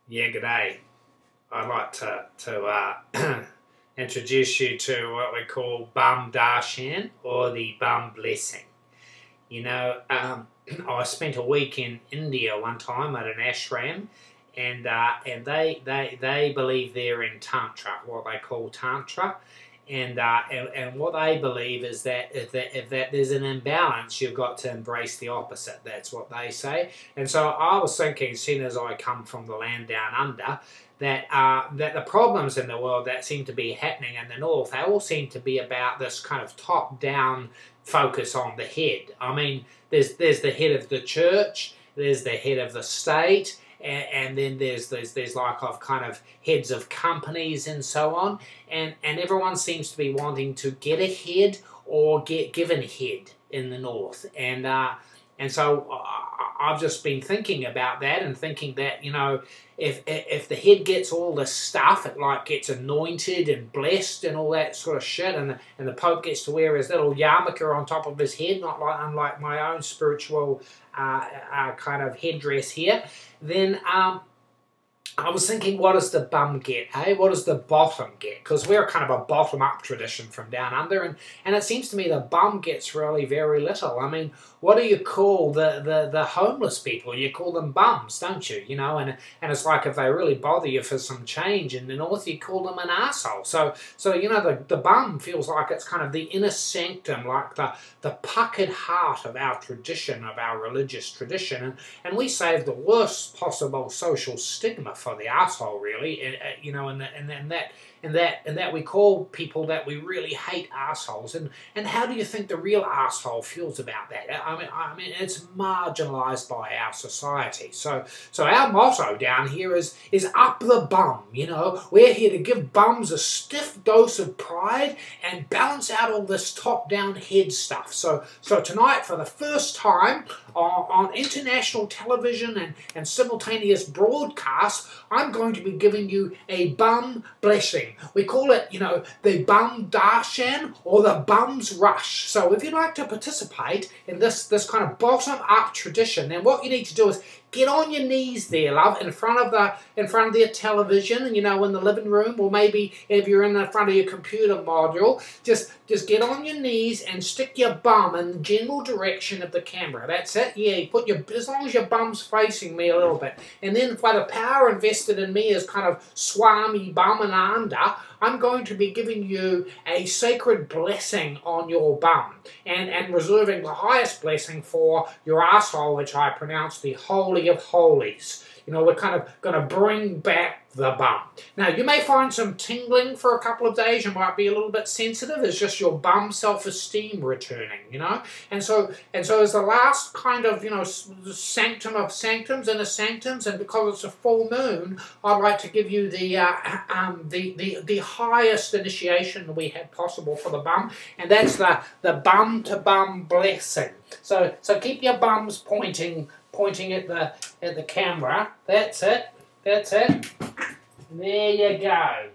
Yeah, g'day. I'd like to introduce you to what we call Bum Darshan, or the Bum Blessing. You know, I spent a week in India one time at an ashram, and they believe they're in Tantra, what they call Tantra. And what they believe is that if there's an imbalance, you've got to embrace the opposite. That's what they say. And so I was thinking, seeing as I come from the land down under, that the problems in the world that seem to be happening in the north, they all seem to be about this kind of top-down focus on the head. I mean, there's the head of the church, there's the head of the state, and then there's like of kind of heads of companies and so on, and everyone seems to be wanting to get ahead or get given head in the north, and so I've just been thinking about that and thinking that, you know, if the head gets all this stuff, it like gets anointed and blessed and all that sort of shit, and the Pope gets to wear his little yarmulke on top of his head, unlike my own spiritual kind of headdress here, then I was thinking, what does the bum get, eh? What does the bottom get? Because we're kind of a bottom-up tradition from down under, and it seems to me the bum gets really very little. I mean, what do you call the homeless people? You call them bums, don't you? You know, and it's like if they really bother you for some change in the north, you call them an arsehole. So you know, the bum feels like it's kind of the inner sanctum, like the puckered heart of our tradition, of our religious tradition, and we save the worst possible social stigma for the asshole, really, you know, and that we call people that we really hate assholes, and how do you think the real asshole feels about that? I mean, it's marginalised by our society. So our motto down here is up the bum. You know, we're here to give bums a stiff dose of pride and balance out all this top-down head stuff. So tonight, for the first time on international television and simultaneous broadcast, I'm going to be giving you a bum blessing. We call it, you know, the Bum Darshan, or the Bum's Rush. So if you'd like to participate in this kind of bottom-up tradition, then what you need to do is get on your knees there, love, in front of the television, you know, in the living room, or maybe if you're in the front of your computer module, just get on your knees and stick your bum in the general direction of the camera. That's it. Yeah, you put as long as your bum's facing me a little bit. And then by the power invested in me as kind of Swami Bumananda, I'm going to be giving you a sacred blessing on your bum, and reserving the highest blessing for your asshole, which I pronounce the Holy of Holies. You know, we're kind of going to bring back the bum. Now, you may find some tingling for a couple of days. You might be a little bit sensitive. It's just your bum self-esteem returning, you know. And so as the last kind of, you know, sanctum of sanctums, inner sanctums, and because it's a full moon, I'd like to give you the highest initiation we have possible for the bum, and that's the bum-to-bum blessing. So keep your bums pointing at the camera. That's it. There you go.